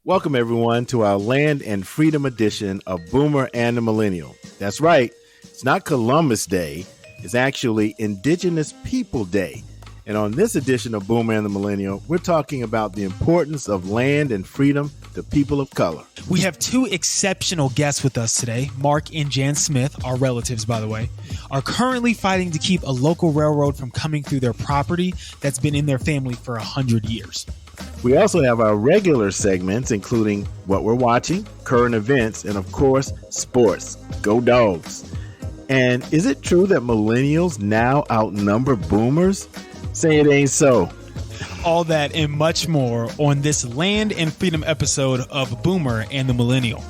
Welcome, everyone, to our Land and Freedom edition of Boomer and the Millennial. That's right, it's not Columbus Day, it's actually Indigenous People Day. And on this edition of Boomer and the Millennial, we're talking about the importance of land and freedom to people of color. We have two exceptional guests with us today. Mark and Jan Smith, our relatives, by the way, are currently fighting to keep a local railroad from coming through their property that's been in their family for 100 years. We also have our regular segments, including what we're watching, current events, and of course, sports. Go Dogs. And is it true that millennials now outnumber boomers? Say it ain't so. All that and much more on this Land and Freedom episode of Boomer and the Millennial.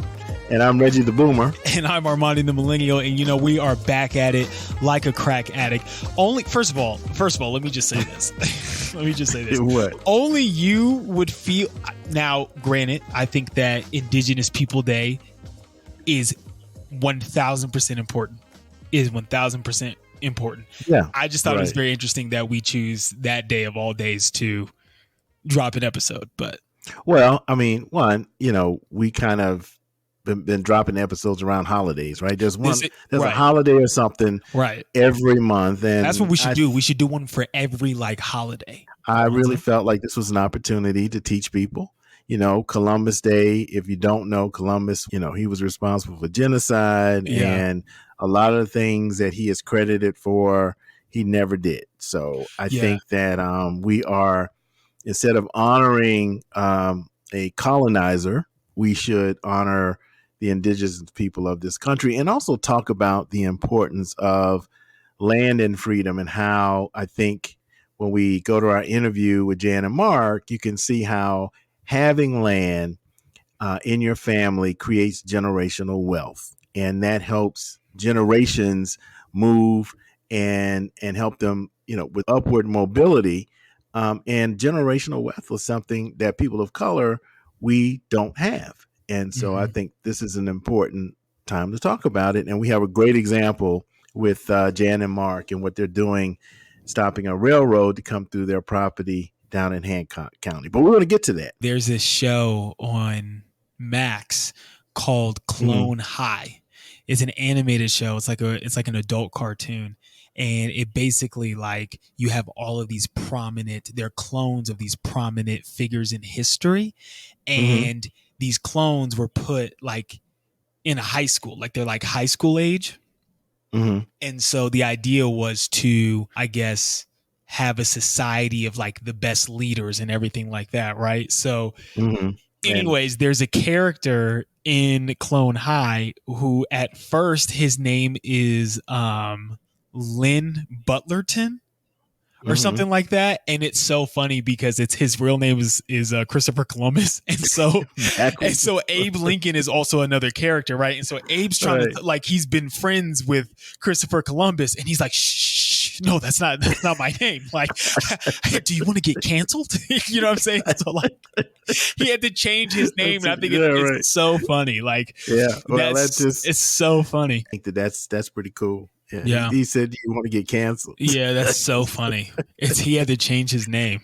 And I'm Reggie the Boomer. And I'm Armani the Millennial. And, we are back at it like a crack addict. First of all, let me just say this. What? Only you would feel. Now, granted, I think that Indigenous People Day is 1,000% important. Yeah. I just thought it was very interesting that we choose that day of all days to drop an episode. But well, I mean, we kind of been dropping episodes around holidays, right? There's a holiday or something every month, and that's what we should do. We should do one for every holiday. I really felt like this was an opportunity to teach people. Columbus Day, if you don't know, Columbus, he was responsible for genocide and a lot of the things that he is credited for, he never did. So I think that we are, instead of honoring a colonizer, we should honor the indigenous people of this country and also talk about the importance of land and freedom and how I think when we go to our interview with Jan and Mark, you can see how having land in your family creates generational wealth, and that helps generations move and help them, with upward mobility. And generational wealth was something that people of color, we don't have. And so I think this is an important time to talk about it. And we have a great example with Jan and Mark and what they're doing, stopping a railroad to come through their property down in Hancock County. But we're going to get to that. There's this show on Max called Clone High. It's an animated show. It's like an adult cartoon. And it basically you have all of these they're clones of these prominent figures in history. And these clones were put in a high school, they're high school age. And so the idea was to, I guess, have a society of the best leaders and everything like that. Right. So anyways, there's a character in Clone High who at first his name is Lynn Butlerton or something like that. And it's so funny because his real name is Christopher Columbus. And so Abe Lincoln is also another character, right? And so Abe's trying to he's been friends with Christopher Columbus and he's like, shh, no, that's not my name. Do you want to get canceled? You know what I'm saying? So he had to change his name. And I think it's so funny. It's so funny. I think that's pretty cool. Yeah. He said, "Do you want to get canceled?" Yeah, that's so funny. He had to change his name.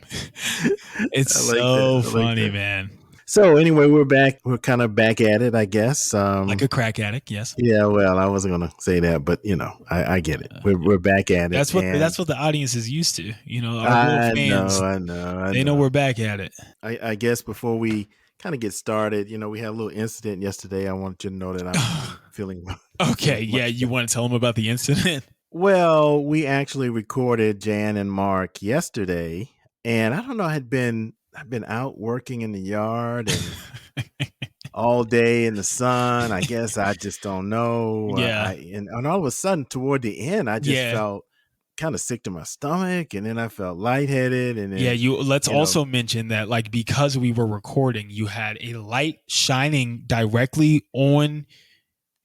It's so funny, man. So anyway, we're back. We're kind of back at it, I guess. Like a crack addict, yes. Yeah, well, I wasn't going to say that, but I get it. We're back at it. That's what the audience is used to. Our I fans, know. They know we're back at it. I guess before we kind of get started, we had a little incident yesterday. I want you to know that I'm feeling okay. Yeah, you want to tell them about the incident? Well, we actually recorded Jan and Mark yesterday, and I don't know. I've been out working in the yard and all day in the sun. I guess I just don't know. Yeah, and all of a sudden, toward the end, I just felt kind of sick to my stomach, and then I felt lightheaded. And then, let's also mention that because we were recording, you had a light shining directly on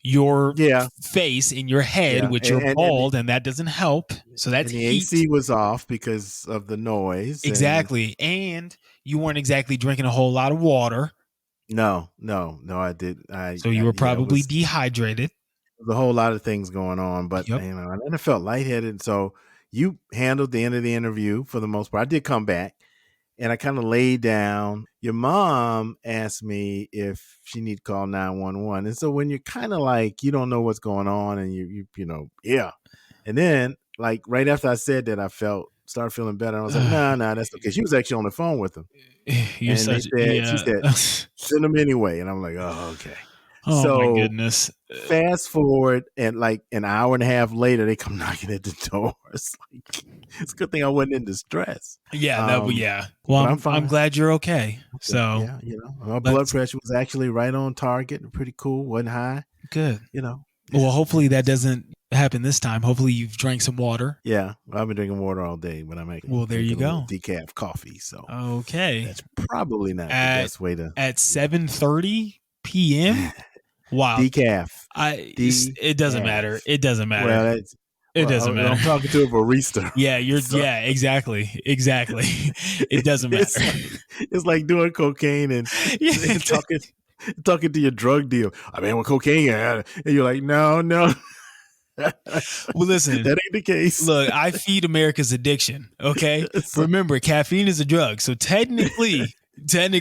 your face in your head, which you're bald, and that doesn't help. So that's the AC was off because of the noise. Exactly, and you weren't exactly drinking a whole lot of water. No, I did. So you were probably dehydrated. There's a whole lot of things going on, but and then I felt lightheaded. So you handled the end of the interview for the most part. I did come back, and I kind of laid down. Your mom asked me if she need to call 911. And so when you're kind of like, you don't know what's going on and yeah. And then like right after I said that, I started feeling better. I was like, nah, that's okay. She was actually on the phone with them. You're And such she yeah. said, send them ananyway. And I'm like, oh, okay. Oh my So goodness. fast forward, and like an hour and a half later, they come knocking at the door. It's like, it's a good thing I wasn't in distress. Yeah, yeah. Well, But I'm fine. I'm glad you're okay. So yeah, my blood pressure was actually right on target. Pretty cool. Wasn't high. Good. Yeah, well, hopefully that doesn't happen this time. Hopefully you've drank some water. Yeah, I've been drinking water all day, but I'm actually there you go. Decaf coffee. So okay, that's probably not the best way to at 7:30 p.m. Wow, decaf. It doesn't matter. It doesn't matter. Well, it doesn't matter. I'm talking to a barista. Yeah, yeah, exactly. It doesn't matter. It's like doing cocaine and talking to your drug deal. I mean, with cocaine, and you're like, no. Well, listen, that ain't the case. Look, I feed America's addiction. Okay, remember, caffeine is a drug, so technically, I'm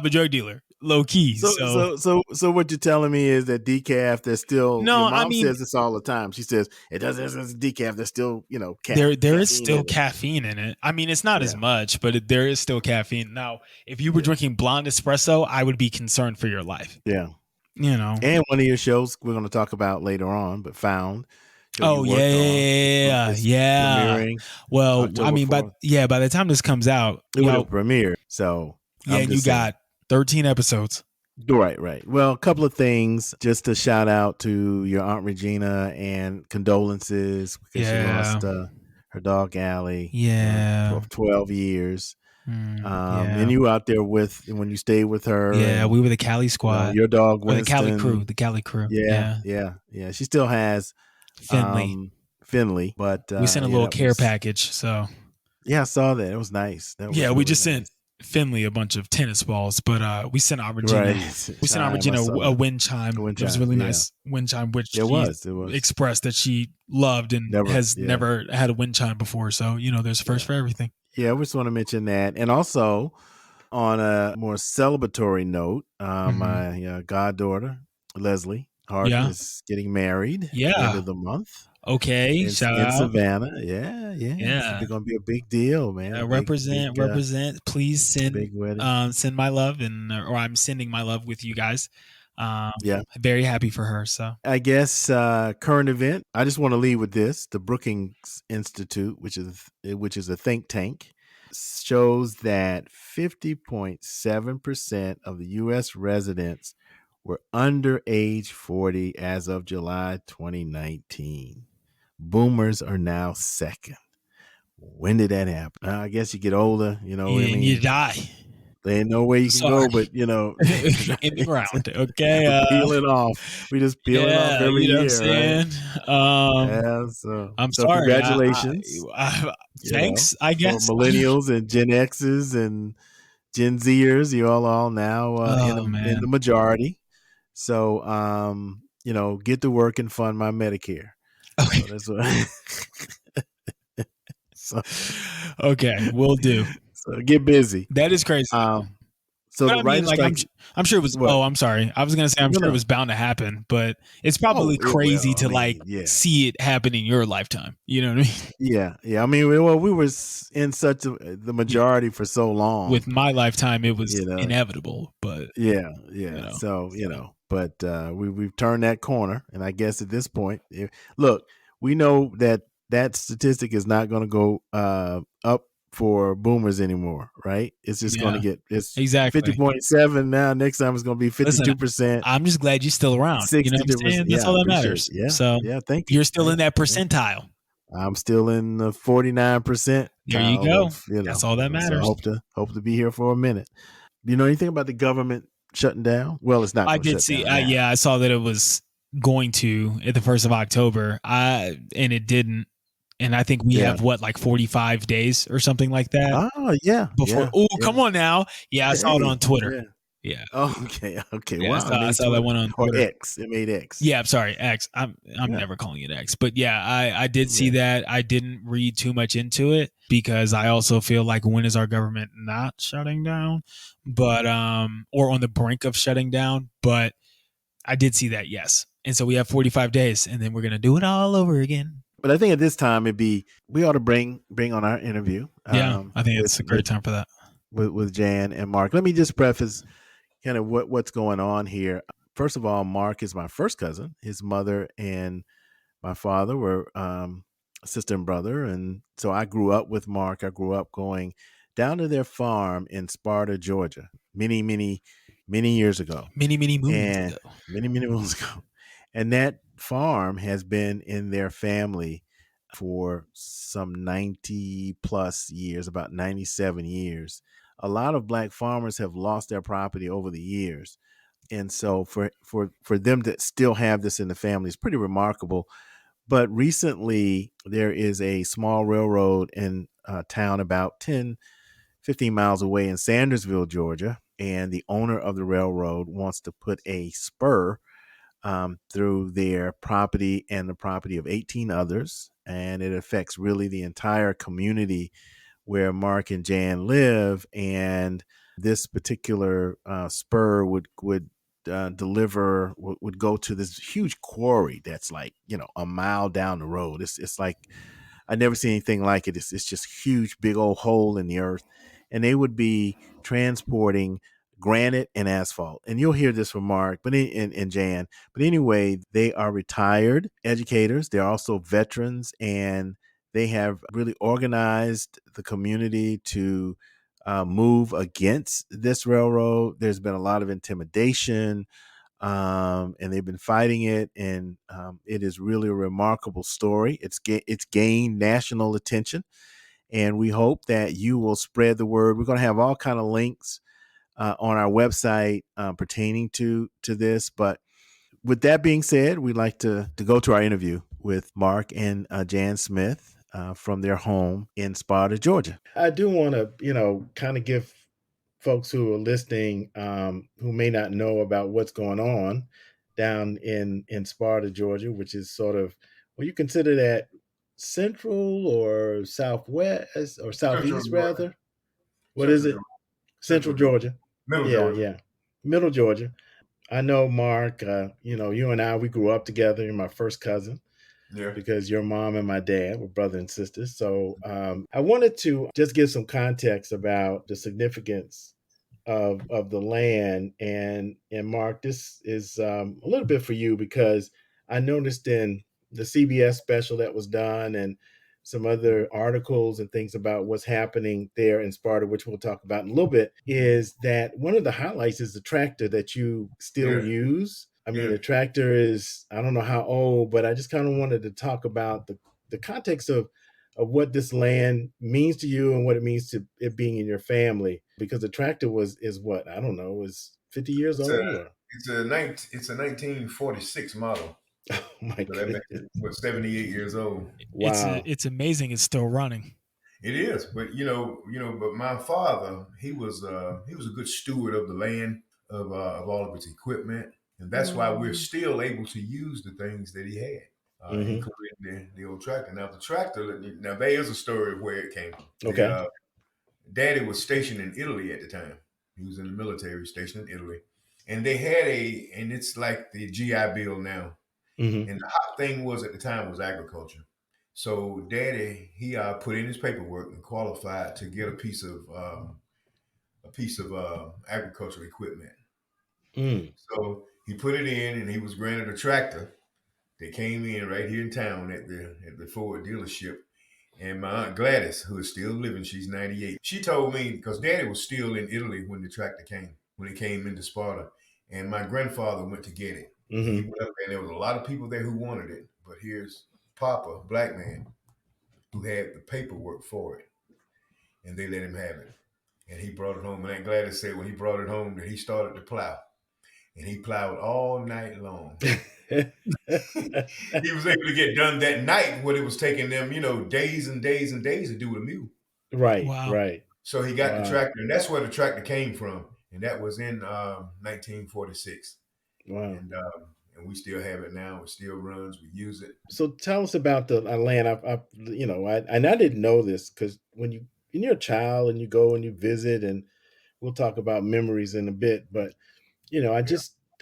a drug dealer, low key. So what you're telling me is that decaf, there's still. No, your mom says this all the time. She says it doesn't. It's decaf. There's still, there is still caffeine in it. I mean, it's not as much, but there is still caffeine. Now, if you were drinking blonde espresso, I would be concerned for your life. Yeah. And one of your shows we're going to talk about later on, but Found. Oh yeah. Well, I mean, by the time this comes out, it will premiere. So you got 13 episodes. Right. Well, a couple of things just to shout out to your Aunt Regina and condolences because she lost her dog Allie. 12 years. And you were out there when you stayed with her. Yeah, we were the Cali squad. Your dog Winston. The Cali crew. Yeah. She still has Finley, but we sent a little care package. So yeah, I saw that. It was nice. We just sent Finley a bunch of tennis balls, but we sent Aunt Regina. We sent Aunt Regina a wind chime. It was a really nice wind chime, which it was expressed that she loved and has never had a wind chime before. So there's a first for everything. Yeah, we just want to mention that. And also, on a more celebratory note, my goddaughter, Leslie Hart, is getting married at the end of the month. Okay, in Savannah. Yeah. It's going to be a big deal, man. Represent. Please send my love, or I'm sending my love with you guys. Very happy for her. So I guess current event. I just want to leave with this: the Brookings Institute, which is a think tank, shows that 50.7% of the U.S. residents were under age 40 as of July 2019. Boomers are now second. When did that happen? I guess you get older, you die. There ain't no way you can go, but in the ground. Okay, peeling off. We just peeling off every year, right? I'm sorry. Congratulations. Thanks, I guess. For millennials and Gen X's and Gen Zers, you all now in the majority. So, get to work and fund my Medicare. Okay. So that's what. Okay, we'll do. So get busy. That is crazy. So I'm sure it was. What? Oh, I'm sorry. I was gonna say I'm sure it was bound to happen, but it's probably crazy to see it happen in your lifetime. You know what I mean? Yeah. I mean, we were in the majority for so long. With my lifetime, it was inevitable. But So but we've turned that corner, and I guess at this point, look, we know that statistic is not going to go up for boomers anymore, right? It's just going to get 50.7 now. Next time it's going to be 52%. I'm just glad you're still around. 60%. That's all that matters. Thank you. You're still in that percentile. I'm still in the 49%. There you go. That's all that matters. So hope to be here for a minute. Do you know anything about the government shutting down? Well, it's not. I did see. I saw that it was going to at the 1st of October. And it didn't. And I think we have 45 days or something like that. Oh, yeah. Before, come on now. Yeah, I saw it on Twitter. Yeah, Okay, okay. yeah. Wow, it I made saw that Twitter one on or Twitter. X. It made X. Yeah, I'm sorry, X. I'm Yeah, never calling it X. But yeah, I did see yeah. that. I didn't read too much into it because I also feel like when is our government not shutting down? But or on the brink of shutting down. But I did see that, yes. And so we have 45 days and then we're gonna do it all over again. But I think at this time it'd be we ought to bring on our interview Yeah, I think with it's a great time for that. with Jan and Mark. Let me just preface kind of what's going on here. First of all, Mark is my first cousin. His mother and my father were sister and brother, and so I grew up with Mark. I grew up going down to their farm in Sparta, Georgia, many years ago, Many moons and ago. many moons ago. And that farm has been in their family for some 90 plus years, about 97 years. A lot of black farmers have lost their property over the years. And so for them to still have this in the family is pretty remarkable. But recently, there is a small railroad in a town about 10, 15 miles away in Sandersville, Georgia. And the owner of the railroad wants to put a spur through their property and the property of 18 others. And it affects really the entire community where Mark and Jan live. And this particular spur would deliver would go to this huge quarry that's like a mile down the road. It's like I never seen anything like it. It's just huge, big old hole in the earth, and they would be transporting granite and asphalt. And you'll hear this from Mark, but in Jan. But anyway, they are retired educators. They're also veterans, and they have really organized the community to move against this railroad. There's been a lot of intimidation, and they've been fighting it, and it is really a remarkable story. It's gained national attention, and we hope that you will spread the word. We're going to have all kind of links on our website pertaining to this. But with that being said, we'd like to go to our interview with Mark and Jan Smith from their home in Sparta, Georgia. I do want to, kind of give folks who are listening who may not know about what's going on down in Sparta, Georgia, which is sort of, well, you consider that central or southwest or southeast rather. What is it? Central Georgia. Middle Yeah, Georgia. yeah. Middle Georgia. I know Mark, you and I, we grew up together. You're my first cousin Yeah. because your mom and my dad were brother and sister. So I wanted to just give some context about the significance of the land. And Mark, this is a little bit for you because I noticed in the CBS special that was done and some other articles and things about what's happening there in Sparta, which we'll talk about in a little bit, is that one of the highlights is the tractor that you still Yeah. use. I mean, Yeah. the tractor is, I don't know how old, but I just kind of wanted to talk about the context of what this land means to you and what it means to it being in your family, because the tractor is what, I don't know, is 50 years It's a old or it's a 1946 model. oh my So that makes goodness. it 78 years old. Wow. It's amazing it's still running. It is, but but my father, he was a good steward of the land, of all of its equipment, and that's why we're still able to use the things that he had, Mm-hmm. including the old tractor. Now the tractor, now there is a story of where it came from. The Okay. daddy was stationed in Italy at the time. He was in the military station in Italy, and they had and it's like the GI Bill now. Mm-hmm. And the hot thing was at the time was agriculture. So daddy, he put in his paperwork and qualified to get a piece of agricultural equipment. Mm. So he put it in, and he was granted a tractor. They came in right here in town at the Ford dealership. And my aunt Gladys, who is still living, she's 98. She told me because Daddy was still in Italy when the tractor came, when it came into Sparta, and my grandfather went to get it. And he Mm-hmm. went up there, and there was a lot of people there who wanted it. But here's Papa, black man, who had the paperwork for it, and they let him have it. And he brought it home. And Aunt Gladys said when he brought it home that he started to plow, and he plowed all night long. He was able to get done that night what it was taking them, days and days and days to do with a mule. Right, Wow. right. So he got the Wow. tractor, and that's where the tractor came from. and that was in 1946. Wow. And we still have it now. It still runs. We use it. So tell us about the land. And I didn't know this because when you're a child and you go and you visit, and we'll talk about memories in a bit. But Yeah.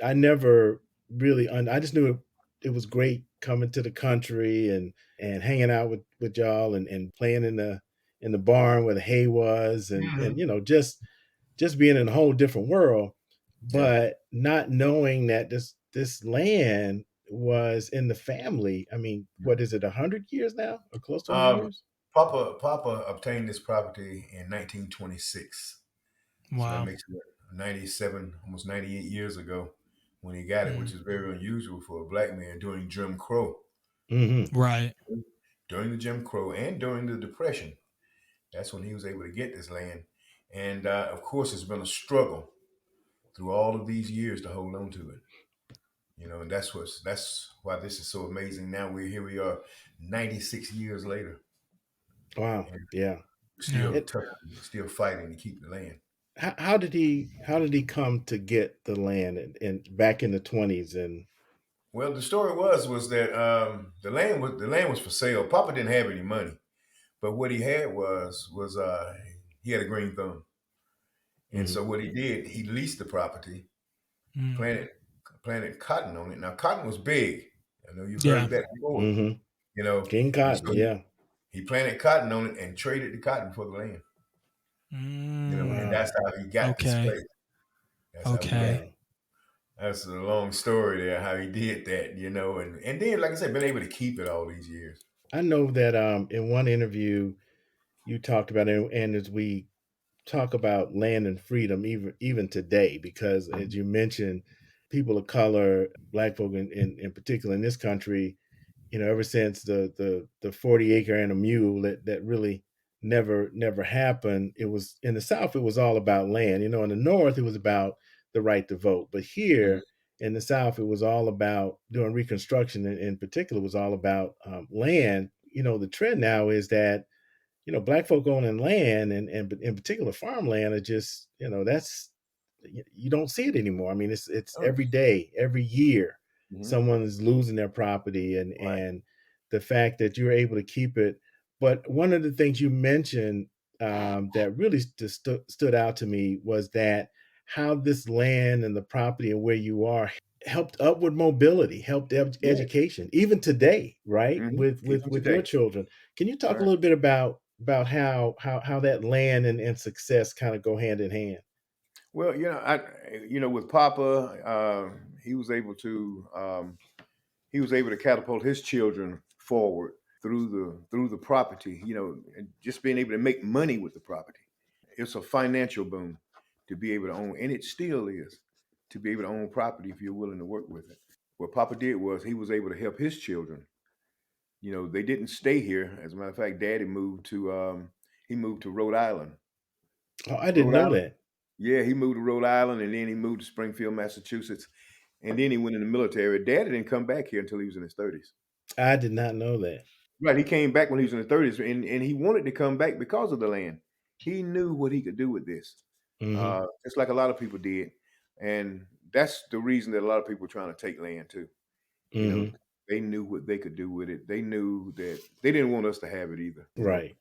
I never really, I just knew it was great coming to the country and hanging out with y'all and playing in the barn where the hay was, and Hmm. just being in a whole different world, Yeah. but not knowing that this land was in the family. I mean, what is it, 100 years now, or close to 100 Um, years? Papa obtained this property in 1926. So that Wow. makes it 97, almost 98 years ago when he got it, which Mm. is very unusual for a black man during Jim Crow. Hmm. Right. During the Jim Crow and during the Depression, that's when he was able to get this land. And of course, it's been a struggle through all of these years to hold on to it. And that's why this is so amazing. Now we're here. We are 96 years later, Wow. and Yeah. we're Yeah. still tough, still fighting to keep the land. How did he come to get the land and back in the 20s? And Well, the story was that the land was for sale. Papa didn't have any money, but what he had was he had a green thumb, and Mhm. so what he did, he leased the property, Mm. planted planted cotton on it. Now cotton was big. I know you've heard Yeah. of that before, Mhm. you know, King and Cotton, so he, yeah. he planted cotton on it and traded the cotton for the land. And Mm. that's Wow. how he got this Okay. place. That's how we got. Okay. Wow. That's a long story there, how he did that, and then, like I said, been able to keep it all these years. I know that in one interview you talked about it, and as we talk about land and freedom even today, because as you mentioned, people of color, black folk in particular in this country, ever since the 40 acre and a mule that really never happened. It was in the South, it was all about land. In the North, it was about the right to vote. But Mhm. here in the South, it was all about doing Reconstruction, and in particular, was all about land. The trend now is that black folk owning land, and in particular farmland, are just that's you don't see it anymore. I mean, it's Oh, every day, every year, mhm. someone is losing their property, Right. and the fact that you're able to keep it. But one of the things you mentioned that really stood out to me was that how this land and the property and where you are helped upward mobility, helped Yeah. education, even today, right? With Even your today. children. Can you talk a Right. little bit about how that land and success kind of go hand in hand? Well, with Papa, he was able to catapult his children forward through the property. And just being able to make money with the property. It's a financial boom to be able to own, and it still is to be able to own property if you're willing to work with it. What Papa did was he was able to help his children. They didn't stay here. As a matter of fact, Daddy moved to Rhode Island. Oh, I didn't Rhode know Island. that. Yeah, he moved to Rhode Island, and then he moved to Springfield, Massachusetts, and then he went in the military. Daddy didn't come back here until he was in his 30s. I did not know that. Right, he came back when he was in his 30s, and he wanted to come back because of the land. He knew what he could do with this, Hmm. just like a lot of people did, and that's the reason that a lot of people are trying to take land too. You know, Hmm. they knew what they could do with it. They knew that they didn't want us to have it either. Right.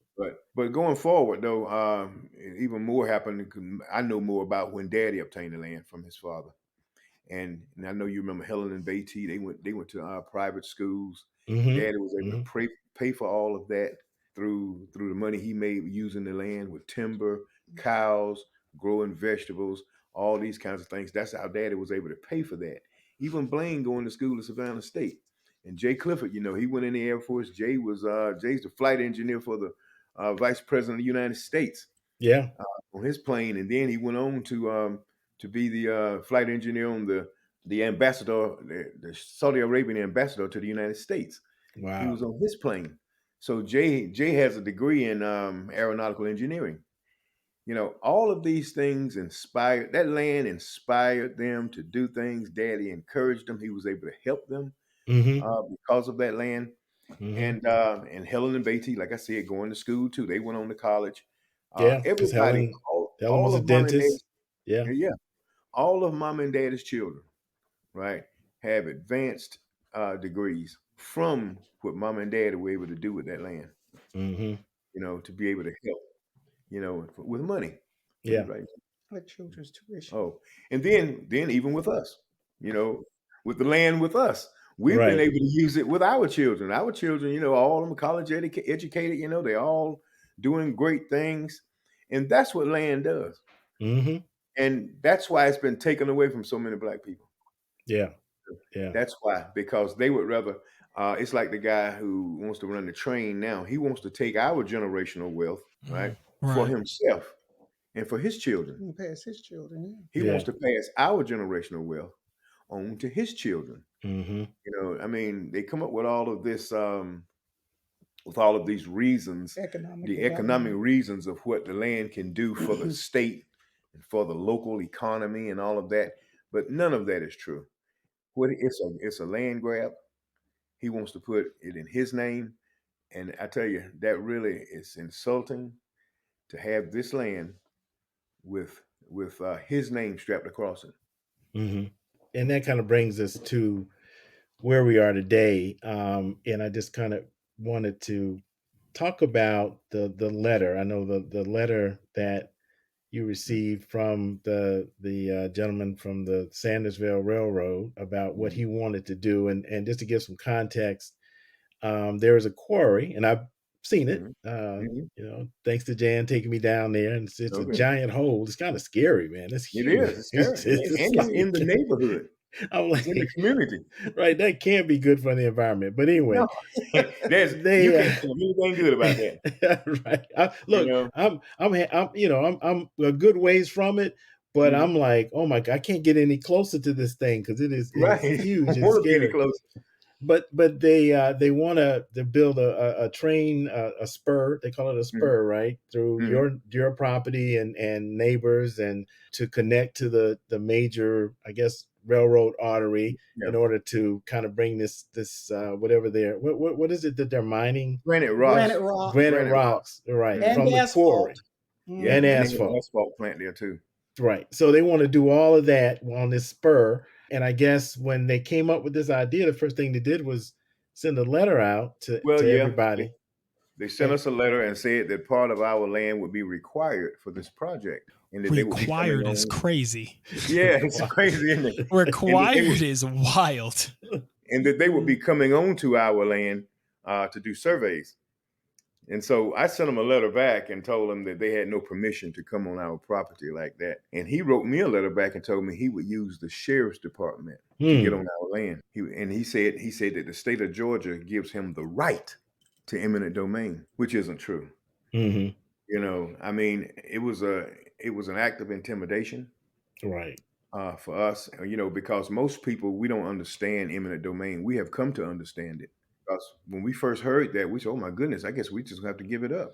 But going forward though, even more happened. I know more about when Daddy obtained the land from his father. And I know you remember Helen and Beatty. They went to private schools. Hmm. Daddy was able to Hmm. pay for all of that through the money he made using the land with timber, cows, growing vegetables, all these kinds of things. That's how Daddy was able to pay for that. Even Blaine going to school at Savannah State. And Jay Clifford, he went in the Air Force. Jay's the flight engineer for the Vice President of the United States Yeah. on his plane, and then he went on to be the flight engineer on the ambassador, the Saudi Arabian ambassador to the United States. He was Wow. on his plane. So Jay has a degree in aeronautical engineering. All of these things inspired that land, inspired them to do things. Daddy encouraged them. He was able to help them Hmm. because of that land. Hmm. And Helen and Beatty, like I said, going to school too. They went on to college. Yeah, because Everybody, Helen was all a of mom and dad, dentist. Yeah. Yeah. All of mom and daddy's children, right, have advanced degrees from what mom and dad were able to do with that land, Mm-hmm. to be able to help, with money. What are Yeah. you writing? Like children's tuition. Oh, and then even with us, you know, with the land with us, we've been Right. able to use it with our children. Our children, all of them college educated, they're all doing great things. And that's what land does. Mm-hmm. And that's why it's been taken away from so many black people. Yeah. Yeah. That's why, because they would rather, it's like the guy who wants to run the train now. He wants to take our generational wealth, right, for Right. himself and for his children. And pass his children. He Yeah. wants to pass our generational wealth on to his children. Mm-hmm. I mean, they come up with all of this, with all of these reasons, the economic reasons of what the land can do for the state and for the local economy and all of that. But none of that is true. It's a land grab. He wants to put it in his name. And I tell you, that really is insulting to have this land with his name strapped across it. Mm-hmm. And that kind of brings us to where we are today. And I just kind of wanted to talk about the letter. I know the letter that you received from the gentleman from the Sandersville Railroad about what he wanted to do, and just to give some context, there is a quarry, and I've seen it. Thanks to Jan taking me down there, and it's a giant hole. It's kind of scary, man. It's huge. It is. It's scary, and it's in the neighborhood. I'm like, it's in the community, right? That can't be good for the environment. But anyway, no. You can't tell me anything good about that, right? Look, I'm a good ways from it, but I'm like, oh my God, I can't get any closer to this thing because it's huge. It's scary. But they want to build a train, a spur. They call it a spur, right, through your property and neighbors, and to connect to the major, I guess, railroad artery in order to kind of bring this whatever they're what is it that they're mining? Granite rocks, right, and from the quarry. Yeah, and asphalt plant there too. Right. So they want to do all of that on this spur. And I guess when they came up with this idea, the first thing they did was send a letter out to everybody. They sent us a letter and said that part of our land would be required for this project. And that required is crazy. Yeah, it's crazy, isn't it? Required is wild. And that they would be coming onto our land to do surveys. And so I sent him a letter back and told him that they had no permission to come on our property like that. And he wrote me a letter back and told me he would use the sheriff's department to get on our land. He said that the state of Georgia gives him the right to eminent domain, which isn't true. Mm-hmm. I mean, it was an act of intimidation, right, for us. Because most people, we don't understand eminent domain. We have come to understand it. Because when we first heard that, we said, "Oh my goodness, I guess we just have to give it up,"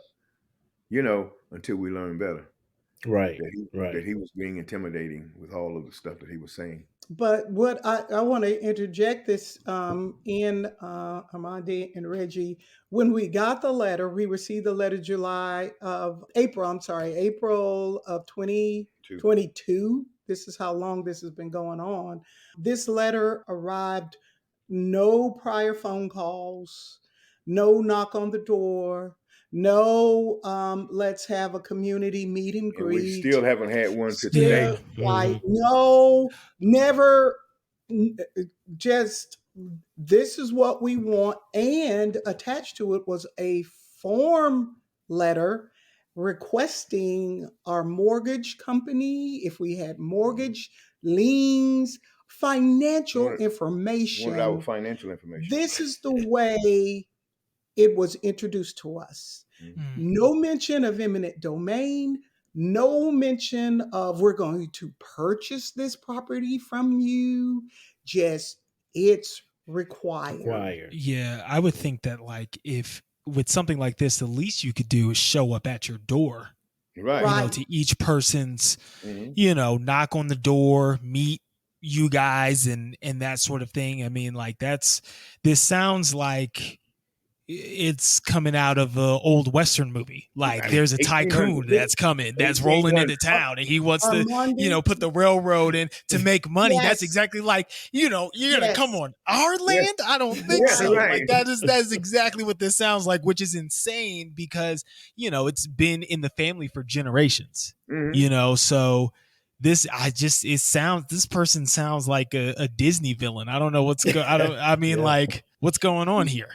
until we learn better. Right, that he was being intimidating with all of the stuff that he was saying. But what I want to interject this in Amandi and Reggie. When we got the letter, we received the letter April of 2022. This is how long this has been going on. This letter arrived, no prior phone calls, no knock on the door, no let's have a community meet and greet. We still haven't had one to today. No, never. Just, this is what we want. And attached to it was a form letter requesting our mortgage company, if we had mortgage liens, financial information. Wanted our financial information. This is the way it was introduced to us. No mention of eminent domain, no mention of we're going to purchase this property from you. Just, it's required. Yeah, I would think that if with something like this, the least you could do is show up at your door. Right. To each person's, knock on the door, meet you guys and that sort of thing. I mean, this sounds like it's coming out of an old Western movie. Like there's a 1800. tycoon that's coming, that's rolling into town, and he wants to, Armando, put the railroad in to make money. That's yes, exactly like, you're gonna come yes, on our Yes. land. I don't think Yeah, so. right. Like that is exactly what this sounds like, which is insane because it's been in the family for generations. Mhm. So this this person sounds like a Disney villain. I don't know what's what's going on here.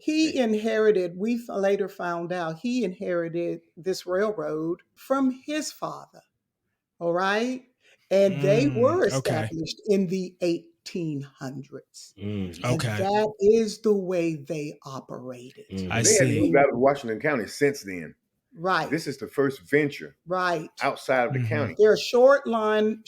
he inherited, we later found out, he inherited this railroad from his father. All right. And they were Okay. established in the 1800s. And Okay. that is the way they operated. I They hadn't see. moved out of Washington County since then. Right. This is the first venture Right. outside of the county. They're a short line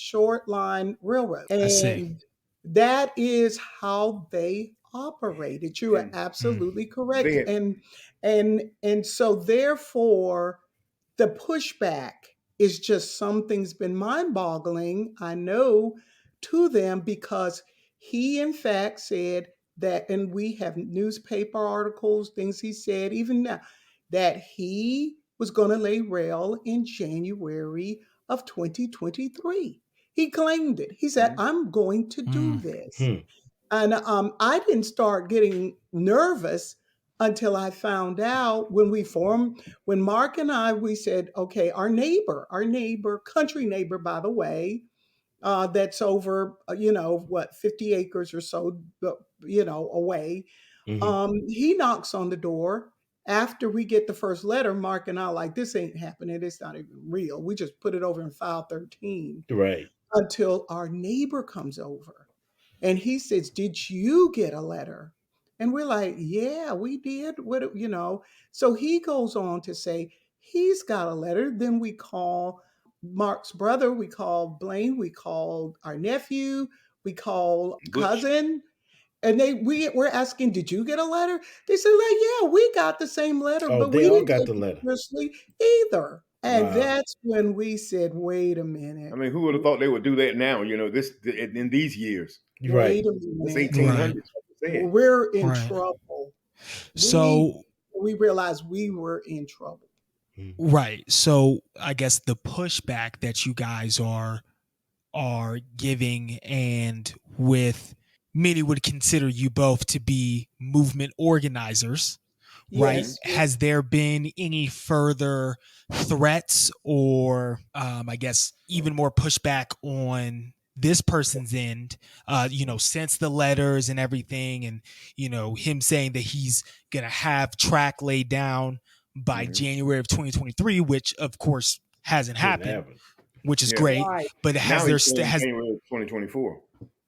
railroad. I see. And that is how they operated. You are absolutely correct. They had, And so therefore the pushback is just something's been mind-boggling, I know, to them because he in fact said that, and we have newspaper articles, things he said even now, that he was going to lay rail in January of 2023. He claimed it. He said, I'm going to do this. And I didn't start getting nervous until I found out when Mark and I, we said, okay, our neighbor, country neighbor, by the way, that's over, 50 acres or so, away. He knocks on the door. After we get the first letter, Mark and I like, this ain't happening. It's not even real. We just put it over in file 13. Right. Until our neighbor comes over. And he says, did you get a letter? And we're like, yeah, we did. So he goes on to say, he's got a letter. Then we call Mark's brother, we call Blaine, we call our nephew, we call Butch. cousin. And we're asking, did you get a letter? They said, like, yeah, we got the same letter, Oh, but they we all didn't got take the it letter. seriously either. And Wow. that's when we said, wait a minute. I mean, who would have thought they would do that now? This in these years. Right. Wait a It's minute. 1800s. We're in Right. trouble. So we realized we were in trouble. right. So I guess the pushback that you guys are giving, and with many would consider you both to be movement organizers, right? Yes. Has there been any further threats or I guess even more pushback on this person's end, since the letters and everything, and him saying that he's gonna have track laid down by January of 2023, which of course hasn't happened, which is great. Right. But has Now there he's saying January of 2024.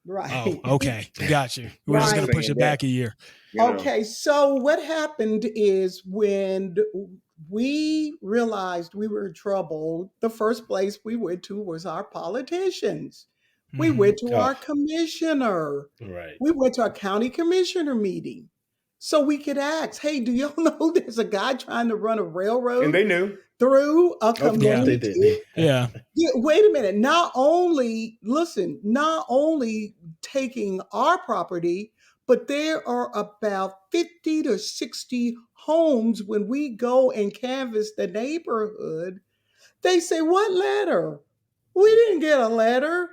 Right. Oh, okay, got you. We're just gonna push it back a year. Okay, so what happened is when we realized we were in trouble, the first place we went to was our politicians. We went to our commissioner. Right. We went to a county commissioner meeting so we could ask, hey, do y'all know there's a guy trying to run a railroad? And they knew. Through a community. Of course they did. Yeah. Wait a minute. Not only taking our property, but there are about 50 to 60 homes when we go and canvass the neighborhood. They say, what letter? We didn't get a letter.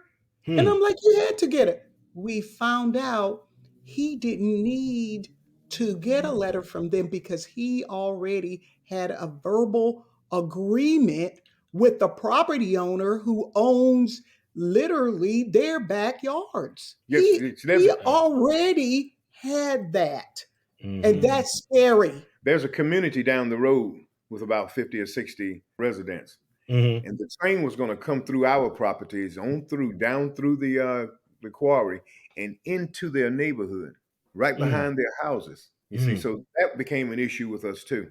And I'm like, you had to get it. We found out he didn't need to get a letter from them because he already had a verbal agreement with the property owner who owns literally their backyards. Yes, he already had that. And that's scary. There's a community down the road with about 50 or 60 residents. And the train was going to come through our properties, down through the quarry and into their neighborhood, right behind their houses. You see, so that became an issue with us too.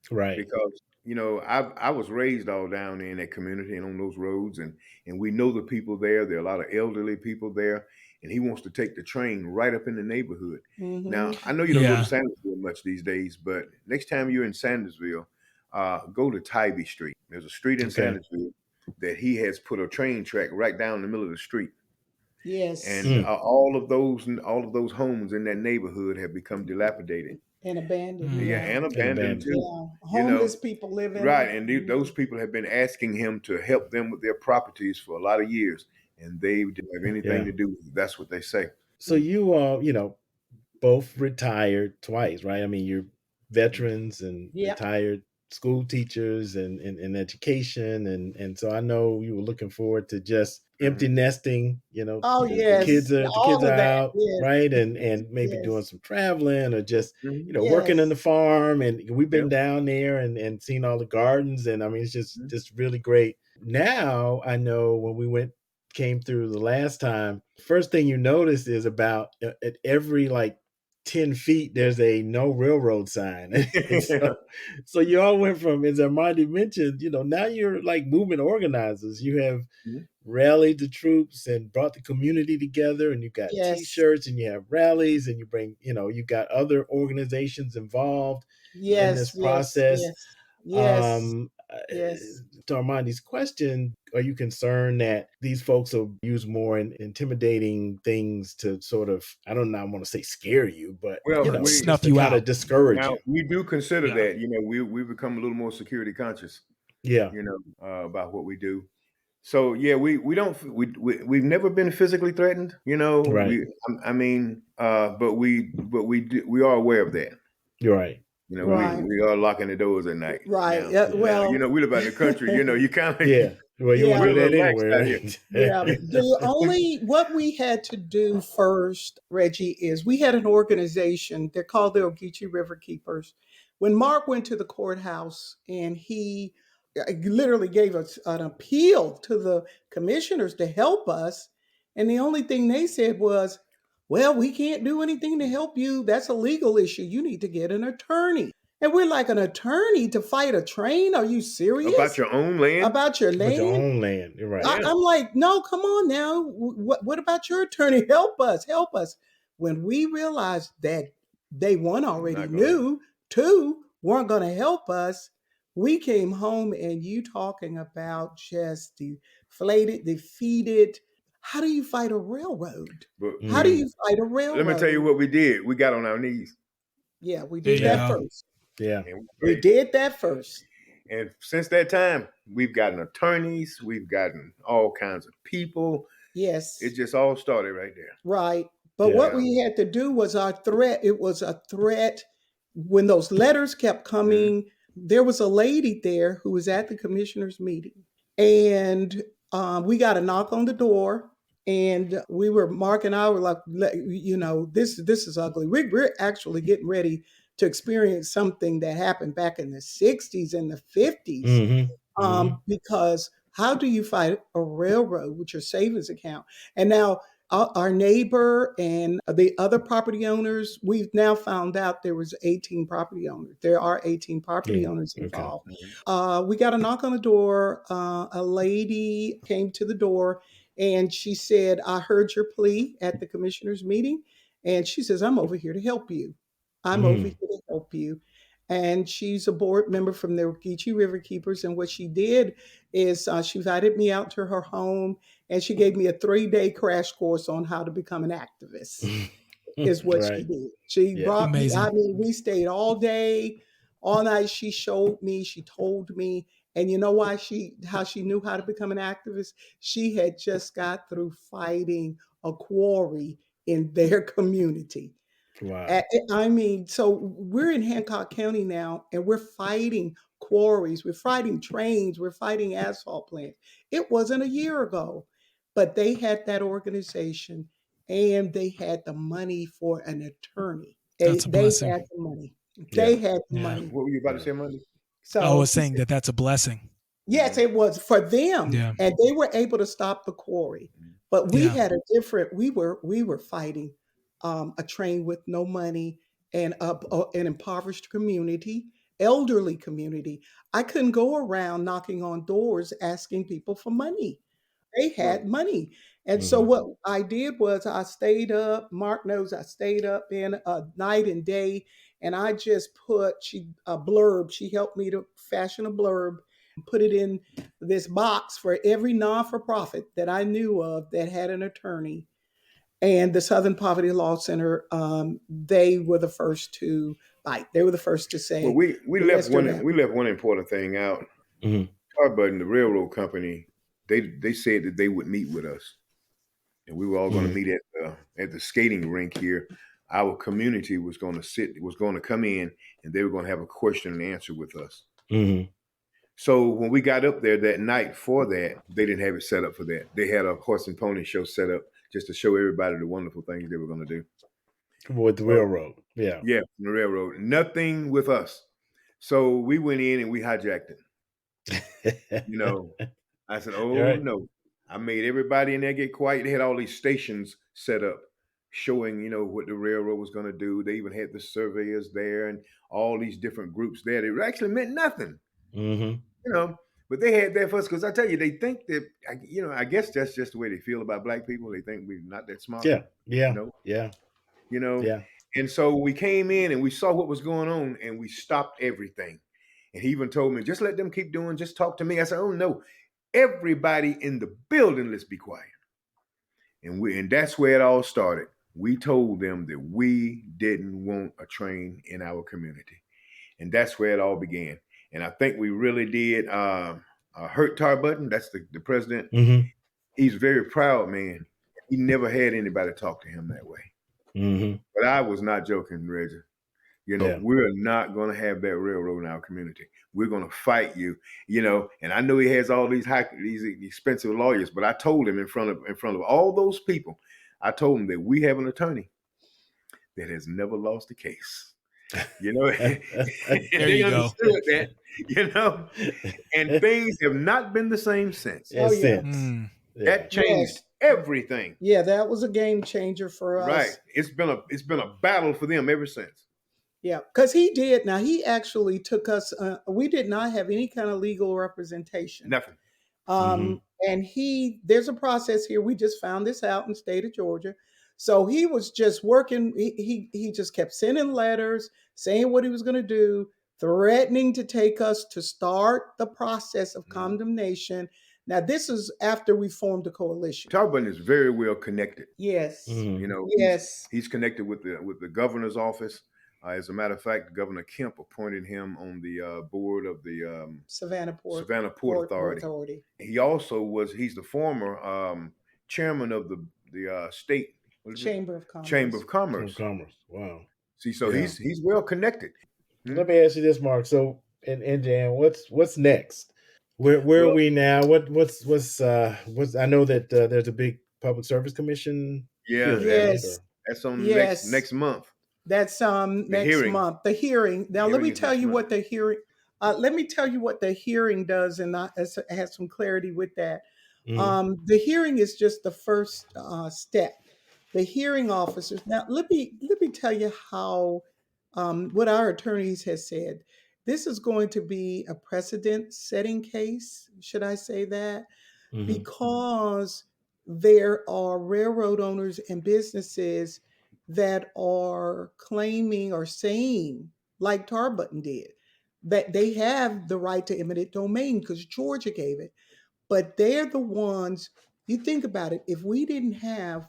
Right. Because, I was raised all down there in that community and on those roads, and we know the people there. There are a lot of elderly people there, and he wants to take the train right up in the neighborhood. Now, I know you don't go to Sandersville much these days, but next time you're in Sandersville, go to Tybee Street. There's a street in Sandersville that he has put a train track right down the middle of the street. Yes. And all of those homes in that neighborhood have become dilapidated. And abandoned, Yeah, yeah. and abandoned too. Yeah. You know, Homeless people living. right? And those people have been asking him to help them with their properties for a lot of years, and they didn't have anything to do with it. That's what they say. So you all, both retired twice, right? I mean, you're veterans and Yep. retired school teachers and in education, and so I know you were looking forward to just empty nesting. Oh, the kids yes. are the kids All of are that. out, Yes. right, and maybe doing Yes. some traveling or just working in Yes. the farm. And we've been Yep. down there and seen all the gardens, and I mean, it's just really great. Now I know when we came through the last time, first thing you notice is about at every 10 feet there's a no railroad sign. And so you all went from, as Armandi mentioned, now you're like movement organizers. You have rallied the troops and brought the community together, and you got Yes. t-shirts and you have rallies, and you bring, you got other organizations involved in this Yes. Yes. process. Yes. Yes. um Yes. to Armandi's question, are you concerned that these folks will use more intimidating things to sort of, I don't know, I want to say scare you, but Well, just snuff to you kind of out. discourage now you? we do consider Yeah. that. We become a little more security conscious. Yeah. About what we do. So yeah, we don't we've never been physically threatened. Right. But we are aware of that. You're right. Right. We are locking the doors at night. Right. Now, Well, we live out in the country. You kind of Yeah. Well, you want yeah. to we're do a that little lax anywhere, out here. right? Yeah, what we had to do first, Reggie, is we had an organization. They're called the Ogeechee River Keepers. When Mark went to the courthouse and he literally gave us an appeal to the commissioners to help us, and the only thing they said was, "Well, we can't do anything to help you. That's a legal issue. You need to get an attorney." And we're like, "An attorney to fight a train? Are you About serious? your own land. About your But your land?" own land. You're right. Yeah. I'm like, no, come on now. What about your attorney? Help us, help us. When we realized that they, one, already Not gonna help. knew, two, weren't going to help us, we came home and you talking about just deflated, defeated. How do you fight a railroad? But How do you fight a railroad? let me tell you what we did. We got on our knees. Yeah, we There did you that go. first. Yeah. And we We prayed. did that first. And since that time, we've gotten attorneys, we've gotten all kinds of people. Yes. It just all started right there. Right. But what Yeah. we had to do was our threat. It was a threat when those letters kept coming. There was a lady there who was at the commissioners' meeting, and we got a knock on the door, and we were, Mark and I were like, this is ugly. We're actually getting ready to experience something that happened back in the 60s and the 50s. Because how do you fight a railroad with your savings account? And now our neighbor and the other property owners, we've now found out there was 18 property owners. There are 18 property Yeah, owners okay. involved. We got a knock on the door. A lady came to the door and she said, "I heard your plea at the commissioners meeting." And she says, "I'm over here to help you. I'm over here to help you." And she's a board member from the Ogeechee River Keepers. And what she did is she invited me out to her home and she gave me a 3-day crash course on how to become an activist, is what she Right. did. She Yeah. brought me, Amazing. I mean, we stayed all day, all night. She showed me, she told me. And you know how she knew how to become an activist? She had just got through fighting a quarry in their community. Wow. I mean, so we're in Hancock County now, and we're fighting quarries, we're fighting trains, we're fighting asphalt plants. It wasn't a year ago, but they had that organization and they had the money for an attorney. That's a They blessing. had the money. Yeah. They had the Yeah. money. What were you about to say, Monday? So I was she saying said, that's a blessing. yes, it was for them, Yeah. and they were able to stop the quarry. But we Yeah. had a different. We were fighting a train with no money and an impoverished community, elderly community. I couldn't go around knocking on doors asking people for money. They Well, had money. And so Mhm. what I did was I stayed up. Mark knows I stayed up in night and day, and I just put a blurb. She helped me to fashion a blurb, put it in this box for every non for profit that I knew of that had an attorney. And the Southern Poverty Law Center, they were the first to bite. They were the first to Well, say, we left let's do one that. we left one important thing out. Mhm. Tarbutton, the railroad company, they said that they would meet with us, and we were all going to Mhm. meet at the skating rink here. Our community was going to come in, and they were going to have a question and answer with us. Mhm. So when we got up there that night for that, they didn't have it set up for that. They had a horse and pony show set up just to show everybody the wonderful things they were going to do. With the So, railroad. Yeah. yeah, the railroad. Nothing with us. So we went in and we hijacked it. You know, I said, oh Right. no. I made everybody in there get quiet. They had all these stations set up showing, what the railroad was going to do. They even had the surveyors there and all these different groups there. They actually meant nothing, Mhm. but they had that for us because I tell you, they think that, I guess that's just the way they feel about black people. They think we're not that smart, Yeah. you Yeah. know, Yeah. you know. Yeah. And so we came in and we saw what was going on and we stopped everything. And he even told me, just let them keep doing, just talk to me. I said, oh no, everybody in the building, let's be quiet. And that's where it all started. We told them that we didn't want a train in our community. And that's where it all began. And I think we really did hurt Tarbutton. That's the president. Mhm. He's a very proud man. He never had anybody talk to him that way. Mhm. But I was not joking, Reggie. Yeah. We're not going to have that railroad in our community. We're going to fight you, and I know he has all these expensive lawyers, but I told him in front of all those people, I told him that we have an attorney that has never lost a case. And There they you go. understood that, and things have not been the same since. Oh, yeah. Since. Yeah. That changed everything. Yeah, that was a game changer for us. Right. It's been a battle for them ever since. Yeah, because he did. Now, he actually took us, we did not have any kind of legal representation. Nothing. And there's a process here. We just found this out in the state of Georgia. So he was just working. He just kept sending letters, saying what he was going to do, threatening to take us to start the process of condemnation. Now, this is after we formed a coalition. Tarbutton is very well connected. Yes. Yes. He's connected with the governor's office. As a matter of fact, Governor Kemp appointed him on the board of the Savannah Port Authority. He also he's the former chairman of the state Chamber of Commerce. Chamber of Commerce. Wow. See, so he's well connected. Let me ask you this, Mark. So, and Dan, what's next? Where are we now? What's I know that there's a big public service commission. Yeah. Yes. That's on next month. That's next month. The hearing. Now, let me tell you what the hearing. Let me tell you what the hearing does, and I have some clarity with that. The hearing is just the first step. The hearing officers. Now, let me tell you how what our attorneys has said. This is going to be a precedent-setting case. Should I say that? Because there are railroad owners and businesses that are claiming or saying, like Tarbutton did, that they have the right to eminent domain because Georgia gave it. But they're the ones, you think about it, if we didn't have,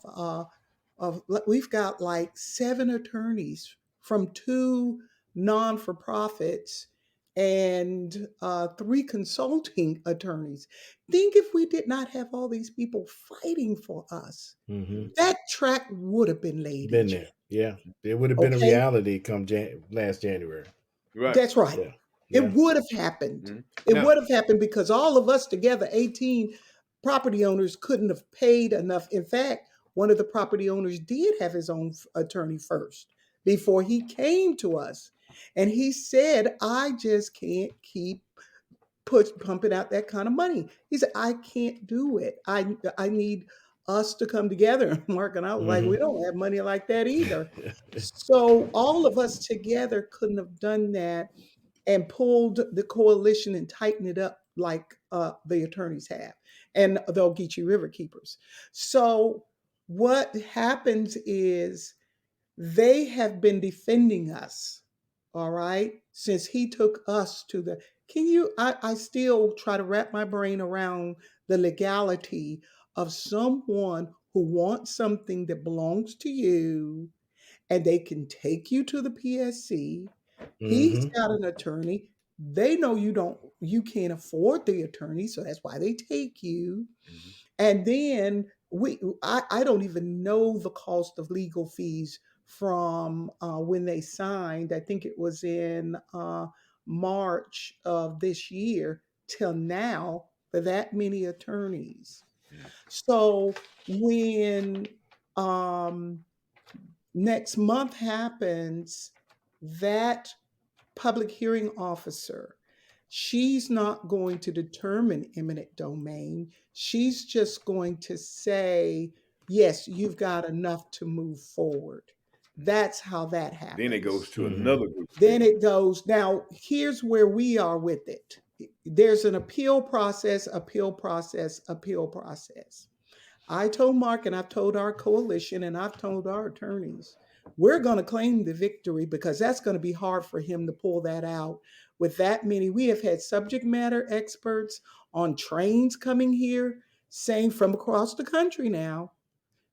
we've got like 7 attorneys from 2 non-for-profits and 3 consulting attorneys. Think if we did not have all these people fighting for us, that track would have been laid. Been there. Yeah. It would have been a reality come last January. Right. That's right. Yeah. It would have happened. It would have happened because all of us together, 18 property owners, couldn't have paid enough. In fact, one of the property owners did have his own attorney first before he came to us. And he said, I just can't keep pumping out that kind of money. He said, I can't do it. I need us to come together. Mark and I was like, we don't have money like that either. So all of us together couldn't have done that and pulled the coalition and tightened it up like the attorneys have and the Ogeechee River Keepers. So what happens is they have been defending us, all right, since he took us to the, I still try to wrap my brain around the legality of someone who want something that belongs to you, and they can take you to the PSC. He's Mm-hmm. got an attorney. They know you can't afford the attorney, so that's why they take you. Mhm. And then I don't even know the cost of legal fees from when they signed. I think it was in March of this year till now for that many attorneys. Mm. So when um, next month happens, that public hearing officer, she's not going to determine eminent domain. She's just going to say, yes, you've got enough to move forward. That's how that Then it goes happens. to Mm-hmm. another group. Then it goes, now here's where we are with it. There's an appeal process, appeal process, appeal process. I told Mark, and I've told our coalition, and I've told our attorneys, we're going to claim the victory because that's going to be hard for him to pull that out with that many. We have had subject matter experts on trains coming here saying from across the country now,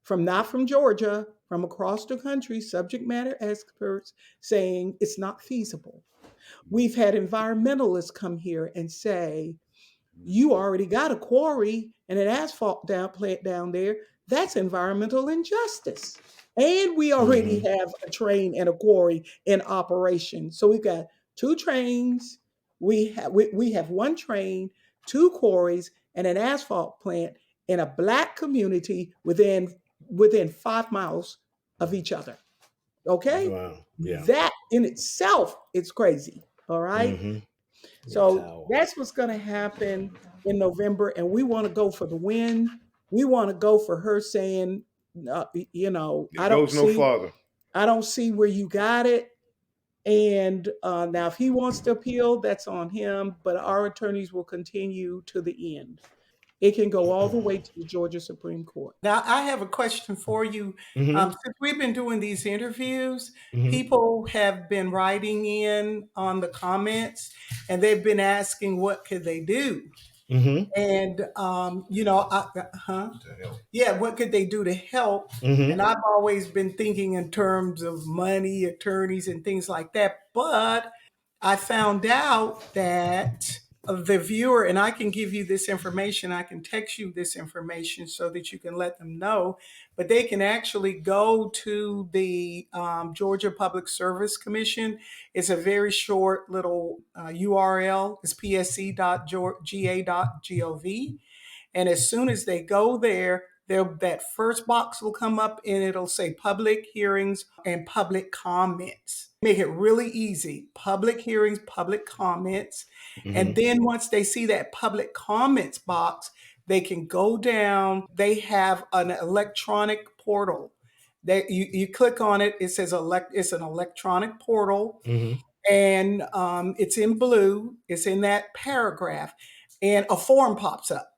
from not from Georgia, from across the country, subject matter experts saying it's not feasible. We've had environmentalists come here and say, you already got a quarry and an asphalt plant down there. That's environmental injustice. And we already Mm-hmm. have a train and a quarry in operation. So we've got two trains. We have one train, two quarries, and an asphalt plant in a Black community within 5 miles of each other. Okay, Wow. Yeah. that in itself is crazy. All right. Mm-hmm. Yeah. So Towel. that's what's going to happen in November. And we want to go for the win. We want to go for her saying, It goes no farther. I don't see where you got it. And now, if he wants to appeal, that's on him. But our attorneys will continue to the end. It can go all the way to the Georgia Supreme Court. Now, I have a question for you. Mm-hmm. Since we've been doing these interviews, Mm-hmm. people have been writing in on the comments and they've been asking what could they do? Mm-hmm. And, yeah, what could they do to help? Mm-hmm. And I've always been thinking in terms of money, attorneys, and things like that. But I found out that the viewer, and I can give you this information, I can text you this information so that you can let them know, but they can actually go to the Georgia Public Service Commission. It's a very short little URL. It's psc.ga.gov. And as soon as they go there, that first box will come up and it'll say public hearings and public comments. Make it really easy. Public hearings, public comments. Mm-hmm. And then once they see that public comments box, they can go down. They have an electronic portal. That you click on it, it says it's an electronic portal. Mm-hmm. And it's in blue. It's in that paragraph. And a form pops up.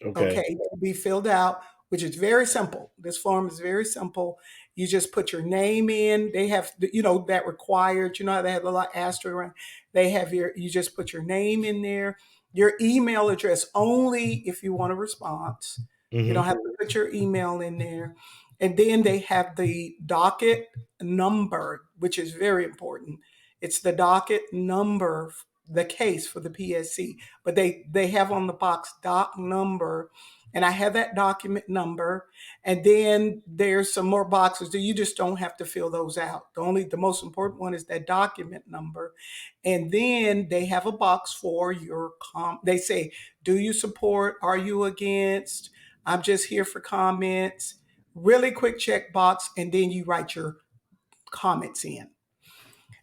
Okay. That will be filled out, which is very simple. This form is very simple. You just put your name in. They have, that required, how they have a lot asterisk around. They have you just put your name in there, your email address only if you want a response. Mm-hmm. You don't have to put your email in there. And then they have the docket number, which is very important. It's the docket number, the case for the PSC, but they have on the box doc number, and I have that document number. And then there's some more boxes that you just don't have to fill those out. The most important one is that document number. And then they have a box for your they say, do you support? Are you against? I'm just here for comments. Really quick check box, and then you write your comments in.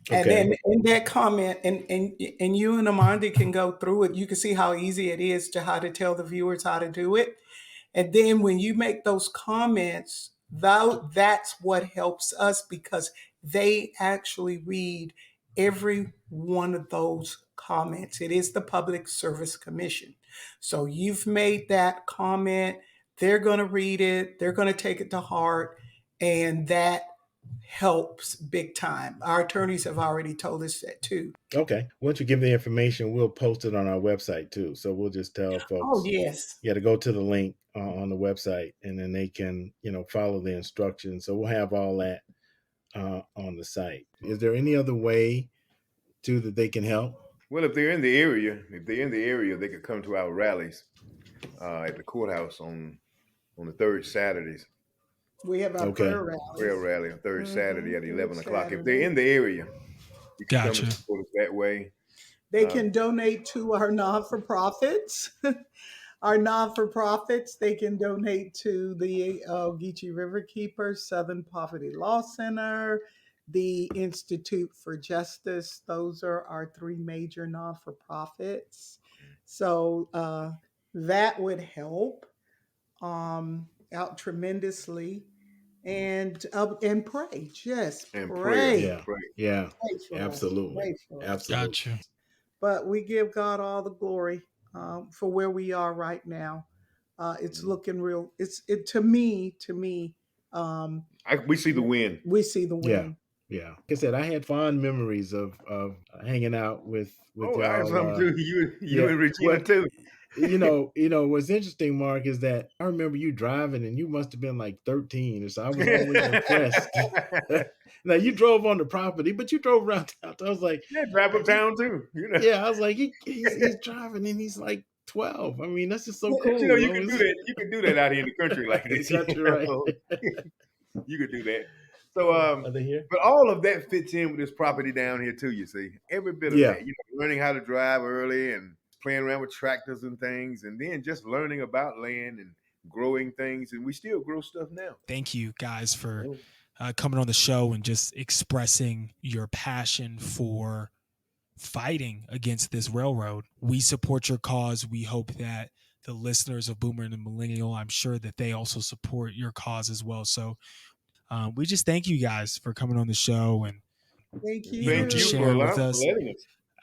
And Okay. then in that comment, and you and Amanda can go through it. You can see how easy it is to how to tell the viewers how to do it. And then when you make those comments, that's what helps us because they actually read every one of those comments. It is the Public Service Commission. So you've made that comment. They're going to read it. They're going to take it to heart. And that helps big time. Our attorneys have already told us that too. Okay. Once you give the information, we'll post it on our website too. So we'll just tell Oh, folks, yes. to go to the link on the website, and then they can, follow the instructions. So we'll have all that on the site. Is there any other way too that they can help? Well, if they're in the area, they could come to our rallies at the courthouse on the third Saturdays. We have our prayer rally on third Saturday at 11 o'clock. If they're Saturday. in the area, you can come Gotcha. and support us that way. They can donate to our non-for-profits. Our non-for-profits, they can donate to the Geechee River Keepers, Southern Poverty Law Center, the Institute for Justice. Those are our three major non-for-profits. So that would help out tremendously. And pray, just And pray. Yeah, Pray for absolutely. us. Pray for us. Absolutely. Gotcha. But we give God all the glory for where we are right now. It's looking real. To me. We see the win. We see the win. Yeah. Like I said, I had fond memories of hanging out with I y'all. have something too. You and Regina too. What's interesting, Mark, is that I remember you driving, and you must have been like 13, or so. I was always impressed. Now you drove on the property, but you drove around town. I was like, drive uptown too. Yeah, I was like, he's driving, and he's like 12. I mean, that's just so cool. You can do that. You can do that out here in the country like this. Right. You could do that. So, Are they here? but all of that fits in with this property down here too. You see, every bit of that. Learning how to drive early and playing around with tractors and things, and then just learning about land and growing things, and we still grow stuff now. Thank you guys for coming on the show and just expressing your passion for fighting against this railroad. We support your cause. We hope that the listeners of Boomer and the Millennial, I'm sure that they also support your cause as well. So we just thank you guys for coming on the show and thank you just sharing with us.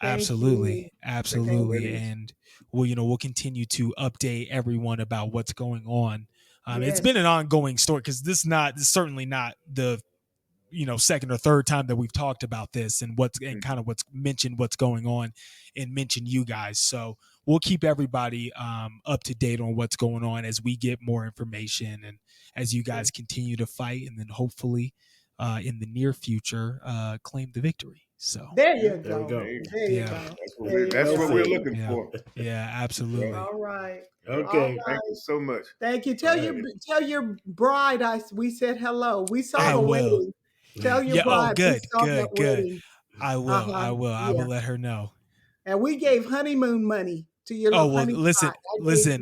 Absolutely. And we'll continue to update everyone about what's going on. It's been an ongoing story, because this is certainly not the second or third time that we've talked about this and what's going on and mention you guys. So we'll keep everybody up to date on what's going on as we get more information and as you guys continue to fight, and then hopefully in the near future claim the victory. So there you go. There we go. There you go. That's what we're looking for. Yeah, absolutely. All right. Okay. Thank you so much. Thank you. Tell your bride we said hello. We saw I the will. wedding. Tell your bride. Good. Wedding. I will. I will let her know. And we gave honeymoon money to your little honey listen.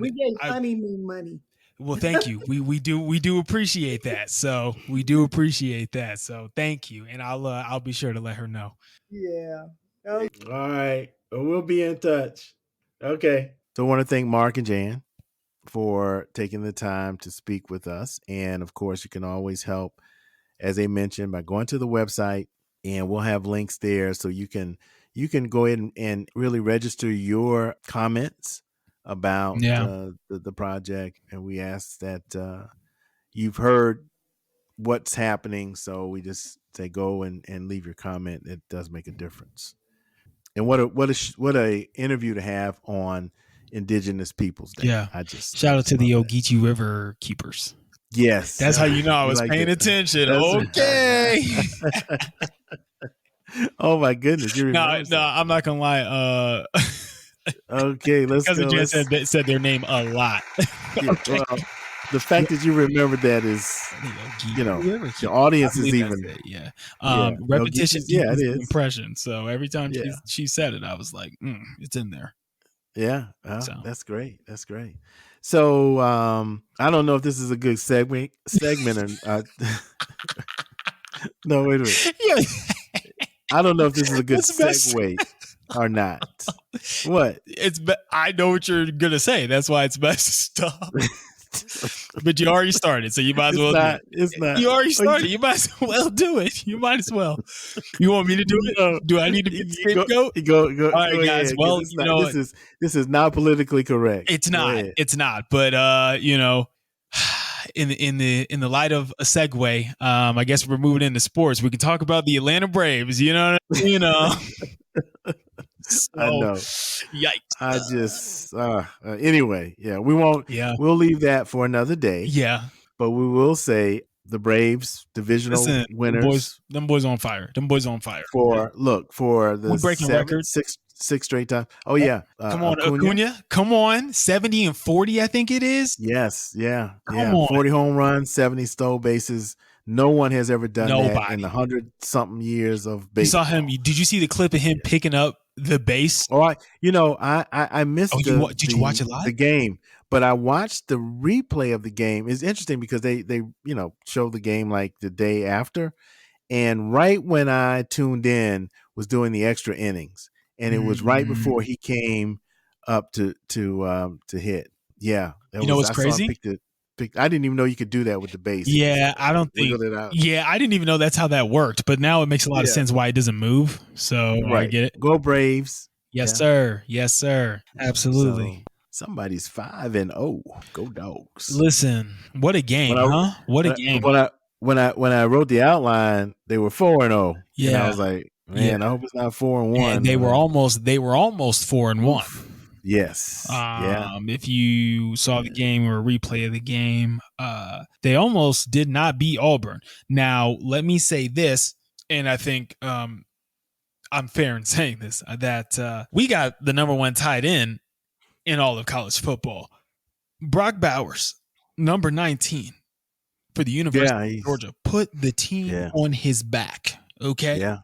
We gave honeymoon money. Well, thank you. We do appreciate that. So we do appreciate that. So thank you, and I'll be sure to let her know. Yeah. Okay. All right. We'll be in touch. Okay. So I want to thank Mark and Jan for taking the time to speak with us, and of course, you can always help, as they mentioned, by going to the website, and we'll have links there so you can go ahead and really register your comments about the project. And we ask that you've heard what's happening, so we just say go and leave your comment. It does make a difference. And what a interview to have on Indigenous Peoples Day. Yeah, I just shout out to the Geechee River Keepers. Yes, that's how you know I was paying attention. Okay. Oh my goodness! You remember? No, I'm not gonna lie. Okay, let's go. Cousin Jen said their name a lot. Okay. Well, the fact that you remember that is, the audience is even. Repetition deepens the impression. So every time she said it, I was like, it's in there. Yeah, that's great. That's great. So I don't know if this is a good segment or no, wait a minute. Yeah. I don't know if this is a good segue or not. What? I know what you're gonna say. That's why it's best to stop. But you already started, so you might as well do it. It's not. You already started. You might as well do it. You might as well. You want me to do it? Do I need to be the scapegoat? Go. All right, guys. Well, this is not politically correct. It's not. It's not. But in the light of a segue, I guess we're moving into sports. We can talk about the Atlanta Braves. You know, So, I know. Yikes. I just anyway, yeah, we won't. Yeah. We'll leave that for another day. Yeah. But we will say the Braves divisional winners. Them boys on fire. For the six straight time. Oh yeah, come on, Acuna. Come on, 70 and 40, I think it is. Yes, yeah, Come on. 40 home runs, 70 stole bases. No one has ever done that in the 100-something years of baseball. You saw him. Did you see the clip of him picking up the base? Oh, I missed. Did you watch it live? The game, but I watched the replay of the game. It's interesting because they show the game like the day after, and right when I tuned in was doing the extra innings, and it was right before he came up to hit. Yeah, what's crazy? I didn't even know you could do that with the base. Yeah, I don't think. Yeah, I didn't even know that's how that worked. But now it makes a lot of sense why it doesn't move. So I get it. Go Braves! Yes, sir. Yes, sir. Absolutely. So somebody's 5-0. Go Dogs! Listen, what a game, huh? What a game! When I wrote the outline, they were 4-0. Yeah, and I was like, man, I hope it's not 4-1. And they were almost 4-1. Yes. If you saw the game or a replay of the game, they almost did not beat Auburn. Now, let me say this, and I think I'm fair in saying this, that we got the number one tight end in all of college football. Brock Bowers, number 19 for the University of Georgia, put the team on his back. Okay? Yeah.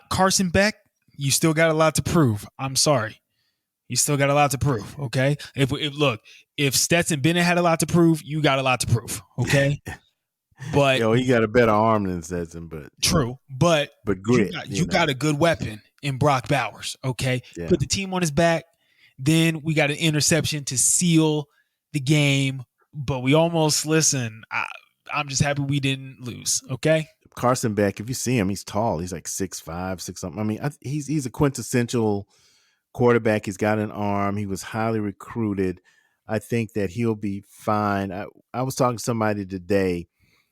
Carson Beck, you still got a lot to prove. I'm sorry. You still got a lot to prove, okay? If Stetson Bennett had a lot to prove, you got a lot to prove, okay? But he got a better arm than Stetson, but true. But grit. You got a good weapon in Brock Bowers, okay? Yeah. Put the team on his back. Then we got an interception to seal the game. But we almost I'm just happy we didn't lose, okay? Carson Beck, if you see him, he's tall. He's like 6'5", 6 something. I mean, he's a quintessential quarterback. He's got an arm. He was highly recruited. I think that he'll be fine. I was talking to somebody today,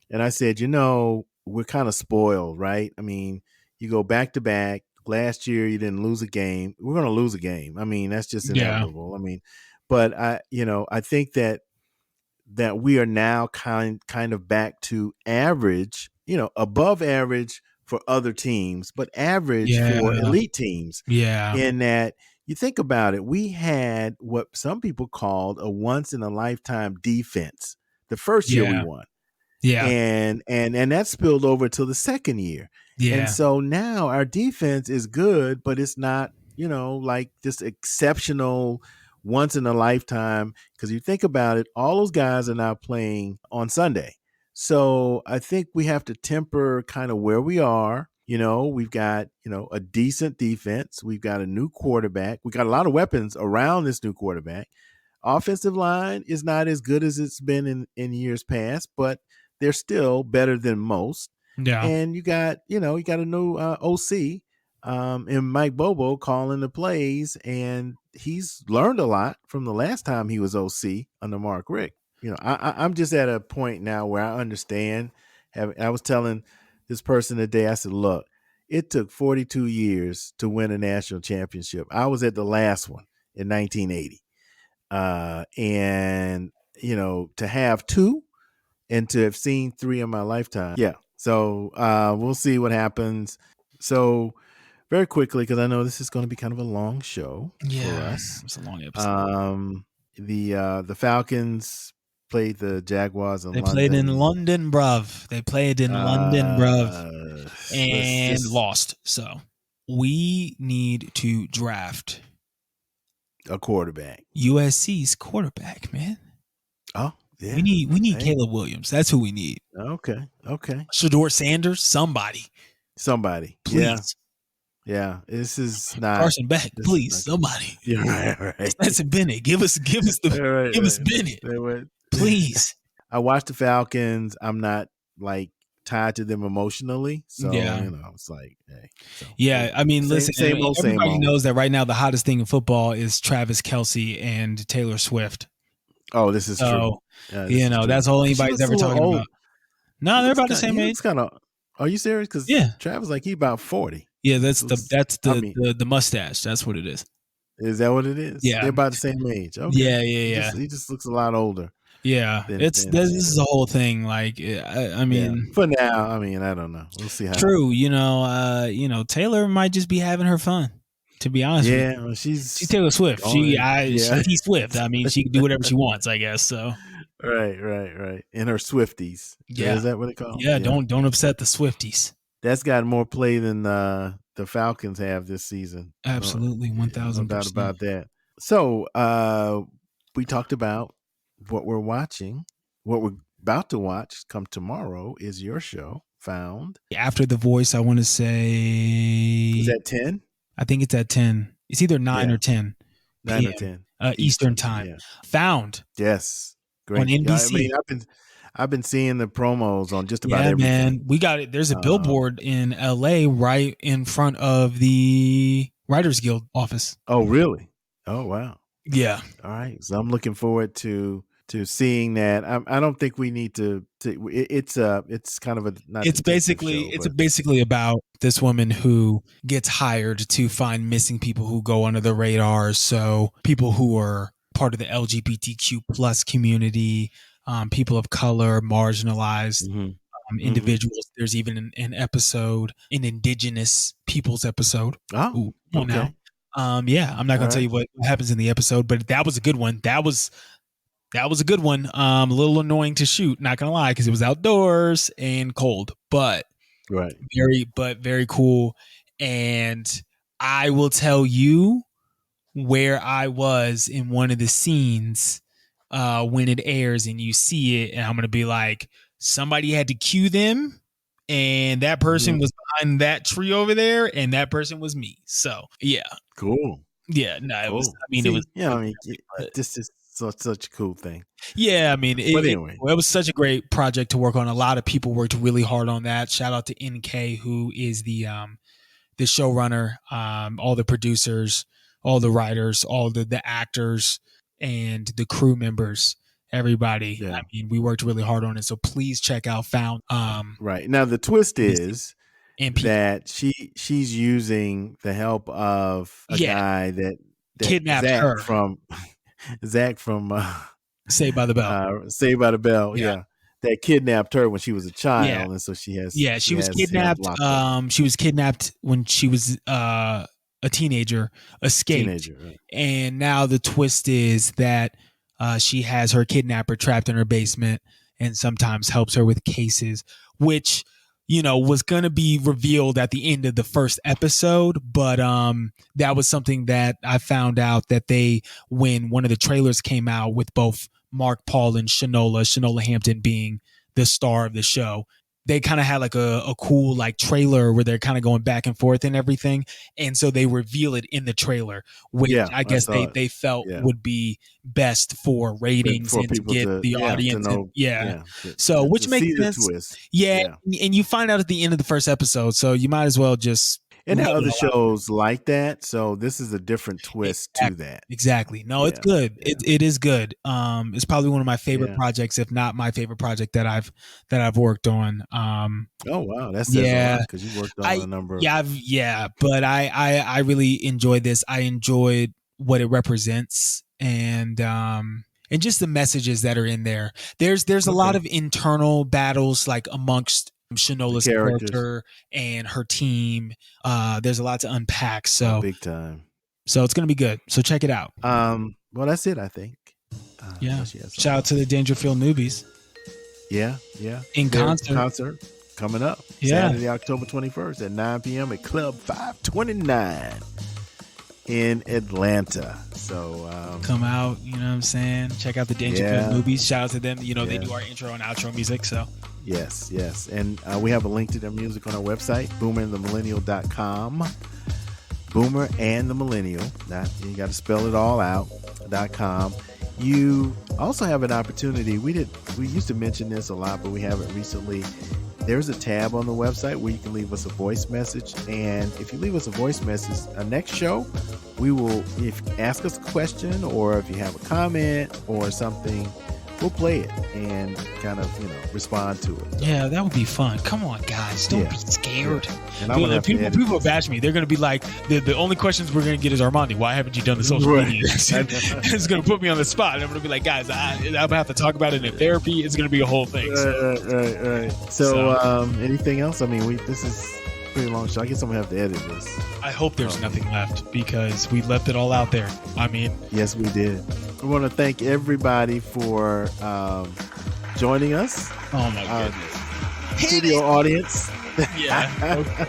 and I said, we're kind of spoiled, right? I mean, you go back to back. Last year, you didn't lose a game. We're going to lose a game. I mean, that's just inevitable. I mean, but I think that we are now kind of back to average, above average for other teams, but average for elite teams. Yeah. In that, you think about it, we had what some people called a once-in-a-lifetime defense the first year we won. Yeah. And that spilled over to the second year. Yeah. And so now our defense is good, but it's not, like this exceptional once-in-a-lifetime. Because you think about it, all those guys are now playing on Sunday. So I think we have to temper kind of where we are. We've got, a decent defense. We've got a new quarterback. We got a lot of weapons around this new quarterback. Offensive line is not as good as it's been in years past, but they're still better than most. Yeah. And you got a new OC and Mike Bobo calling the plays, and he's learned a lot from the last time he was OC under Mark Richt. I'm just at a point now where I understand. I was telling this person today, I said, look, it took 42 years to win a national championship. I was at the last one in 1980. And, to have two and to have seen three in my lifetime. Yeah. So we'll see what happens. So very quickly, because I know this is going to be kind of a long show for us. It's a long episode. The Falcons played the Jaguars in London. They played in London, bruv. And lost. So we need to draft a quarterback. USC's quarterback, man. Oh, yeah. We need Caleb Williams. That's who we need. Okay. Shador Sanders, somebody. Please. Yeah. This is not Carson Beck, please. Somebody. Yeah, right. That's Bennett. Give us Bennett. Please. I watched the Falcons. I'm not tied to them emotionally. So, it's like, hey. So, I mean, listen, everybody same old. knows that right now the hottest thing in football is Travis Kelce and Taylor Swift. Oh, this is true. So, This is true. that's all She anybody's looks a ever little talking old. about. No, they're about the same He age. looks kind of. Are you serious? Because Yeah. Travis, like, he about 40. Yeah, that's the mustache. That's what it is. Is that what it is? Yeah. They're about the same age. Okay. Yeah. He just looks a lot older. Yeah, this is a whole thing. Like, I mean, for now, I mean, I don't know. We'll see how. True, Taylor might just be having her fun. To be honest, with you. Well, she's Taylor Swift. She's Swift. I mean, she can do whatever she wants, I guess. So, right. And her Swifties. Yeah, is that what they call? Yeah, don't upset the Swifties. That's got more play than the Falcons have this season. Absolutely, 1,000%. No doubt about that. So, we talked about what we're watching. What we're about to watch come tomorrow is your show, Found. After The Voice, I want to say... Is that 10? I think it's at 10. It's either 9 or 10. 9 or 10. Eastern time. Yeah. Found. Yes. Great. On NBC. I mean, I've been seeing the promos on just about everything. Man. We got it. There's a billboard in LA right in front of the Writers Guild office. Oh, really? Oh, wow. Yeah. All right. So I'm looking forward to seeing that. I don't think we need to. It's kind of a. Not it's basically about this woman who gets hired to find missing people who go under the radar. So people who are part of the LGBTQ plus community, people of color, marginalized individuals. There's even an episode, an Indigenous Peoples episode. Oh, okay. Now. I'm not going to tell you what happens in the episode, but that was a good one. That was a good one. A little annoying to shoot, not gonna lie, because it was outdoors and cold, but very cool. And I will tell you where I was in one of the scenes when it airs and you see it, and I'm gonna be like, somebody had to cue them, and that person was behind that tree over there, and that person was me. So yeah, cool. Yeah, no, it was. I mean, it was. Yeah, I mean, this is such a cool thing. Yeah, I mean, it was such a great project to work on. A lot of people worked really hard on that. Shout out to NK, who is the showrunner, all the producers, all the writers, all the actors, and the crew members. Everybody. Yeah. I mean, we worked really hard on it. So please check out Found. Right now, the twist is that she's using the help of a guy that kidnapped Zach her from Saved by the Bell. Saved by the Bell, yeah. That kidnapped her when she was a child, and so she has. Yeah, she was kidnapped. She was kidnapped when she was a teenager. Escaped, right. And now the twist is that she has her kidnapper trapped in her basement, and sometimes helps her with cases, which was going to be revealed at the end of the first episode. But that was something that I found out that when one of the trailers came out with both Mark Paul and Shanola Hampton being the star of the show, they kind of had like a cool like trailer where they're kind of going back and forth and everything. And so they reveal it in the trailer, which I guess they felt would be best for ratings and to get the audience. So which makes sense. Yeah. And you find out at the end of the first episode. So you might as well just. And there are other shows like that, so this is a different twist to that. Exactly. No, it's good. Yeah. It is good. It's probably one of my favorite projects, if not my favorite project that I've worked on. Oh wow, that's because you worked on a number. But I really enjoyed this. I enjoyed what it represents, and just the messages that are in there. There's a lot of internal battles like amongst Shanola's character and her team. There's a lot to unpack. So big time. So it's gonna be good. So check it out. Well, that's it, I think. Shout out to the Dangerfield Newbies. Yeah. In concert coming up. Saturday, October 21st at 9 p.m. at Club 529 in Atlanta. So come out, you know what I'm saying? Check out the Dangerfield Newbies. Shout out to them. They do our intro and outro music. So Yes. And we have a link to their music on our website, boomerandthemillennial.com. Boomer and the Millennial. You got to spell it all out, .com. You also have an opportunity. We used to mention this a lot, but we haven't recently. there's a tab on the website where you can leave us a voice message. And if you leave us a voice message, next show, we will, if ask us a question or if you have a comment or something, we'll play it and kind of, respond to it. Yeah, that would be fun. Come on, guys. Don't be scared. And I'm gonna have people bash me. They're going to be like, the only questions we're going to get is, Armandi, why haven't you done the social media? It's going to put me on the spot. I'm going to be like, guys, I'm going to have to talk about it in therapy. It's going to be a whole thing. Right. So, anything else? I mean, this is a pretty long show. I guess I'm going to have to edit this. I hope there's nothing left because we left it all out there. I mean, yes, we did. We want to thank everybody for joining us. Oh my goodness. Studio audience. Yeah. Okay.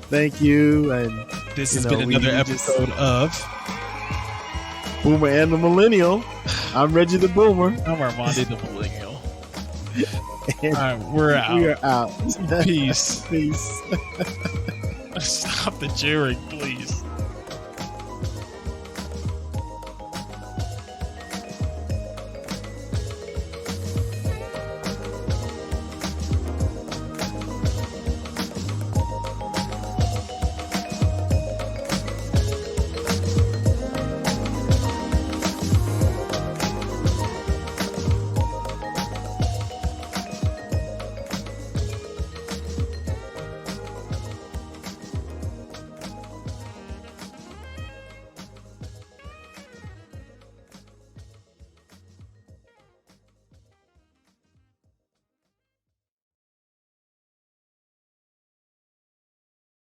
Thank you. And this has been another episode of Boomer and the Millennial. I'm Reggie the Boomer. I'm Armandi the Millennial. All right, we're out. We are out. Peace. Peace. Stop the cheering, please.